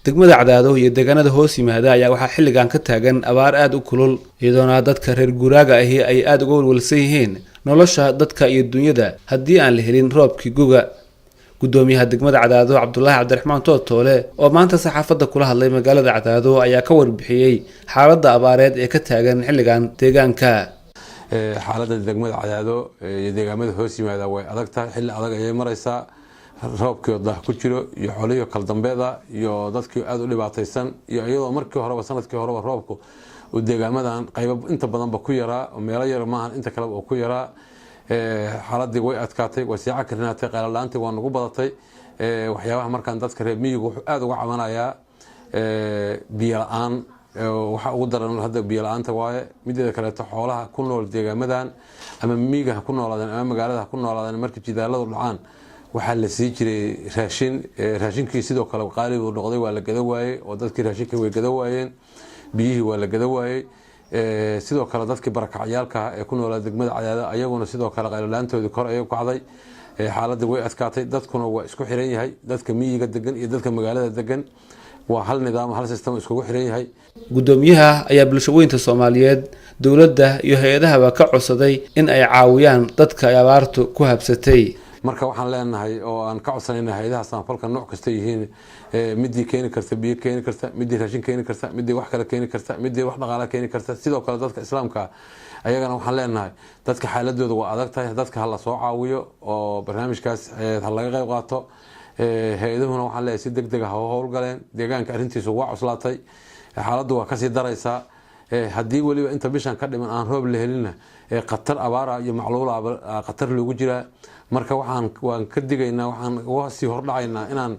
degmada Cadaado iyo deegaanada hoos yimaada ayaa waxaa xilligan ka taagan abaar aad u kulul iyadoo dadka reer guuraaga ahi ay aad uga walwalsan yihiin nolosha dadka iyo dunyada haddii aan la helin roobkii guga. gudoomiyaha degmada Cadaado Cabdullaahi Cabdiraxmaan Toole oo maanta saxaafadda kula hadlay magaalada Cadaado ayaa ka warbixiyay xaaladda abaareed ee ka taagan xilligan deegaanka. xaaladda degmada Cadaado iyo deegaamada hoos yimaada way adag tahay, xilli adag ayay maraysaa. roobkii dah ku jiro iyo xooliyo kala dambeeda iyo dadkii aad u dhibaataysan iyo iyadoo markii hore sanadkii hore roobku uu deegaamadan qayb inta badan ba ku yaraa oo meelo yar maahan inta kale oo ku yaraa. xaaladii way adkaatay, way sii cakrinaatay, qeylalaantii waa nagu badatay. waxyaabaha markaan dadka reer miyigu wuxuu aad uga cabanayaa biyo la'aan. waxa ugu daran hadda biyo la'aanta waaye. mideeda kaleeto xoolaha ku nool deegaamadan ama miyiga ku noolaadaan ama magaalada ku noolaadaan markii jidaaladu dhacaan waxaa la sii jiray raashinkii sidoo kale qaali uu noqday, waa la gada waayey oo dadkii raashinka way gada waayeen, biyihii waa la gada waayey. sidoo kale dadkii barakacyaalka ee ku noolaa degmada Cadaado ayaguna sidoo kale qeylalaantoodii kor ayay u kacday. xaaladii way adkaatay, dadkuna waa isku xiran yahay, dadka miyiga degan iyo dadka magaalada degan waa hal nidaam hal system isku xiran yahay. gudoomiyaha ayaa bulshooyinka Soomaaliyeed dawladda iyo hay'adaha ka codsaday in ay caawiyaan dadka abaartu ku habsatay. marka waxaan leenahay oo aan ka codsanayna hay'adaha samafalka nooc kasta yihiin midii keeni karta biyo keeni karta, midii raashin keeni karta, midii wax kale keeni karta, midii wax dhaqaale keeni karta. sidoo kale dadka islaamka ayagana waxaan leenahay dadka xaaladooda waa adag tahay, dadka hala soo caawiyo oo barnaamijkaas laga qayb qaato. hay'aduhuna waxaan leeyahay si degdeg ah oo howlgaleen, deegaanka arrintiisu waa cuslaatay, xaaladdu waa kasii daraysaa. haddii waliba inta bishan ka dhiman aan roob la helina qatar abaara iyo macluula qatar loogu jiraa. marka waan ka digaynaa, waxaan uga sii hordhacaynaa inaan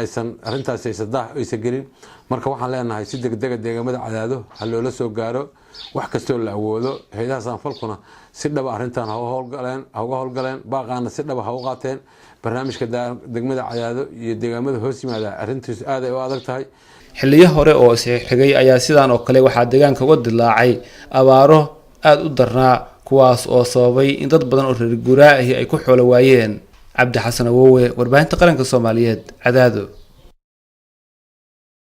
aysan arrintaas aysan gelin. marka waxaan leenahay si degdega deegaamada Cadaado ha loola soo gaaro wax kastoo la awoodo. hay'adaha samafalkuna si dhab arrintan ha uga howlgaleen, baaqaana si dhab ha u qaateen. barnaamijka degmada Cadaado iyo deegaamada hoos yimaada arrintiisu aad ay u adag tahay. xilliyo hore oo xigay ayaa sidaan oo kale waxaa deegaanka uga dilaacay abaaro aad u darnaa kuwaas oo sababay in dad badan oo reer guuraa ahi ay ku xoolo waayeen. cabdi xasan awowe, warbaahinta qaranka Soomaaliyeed, Cadaado.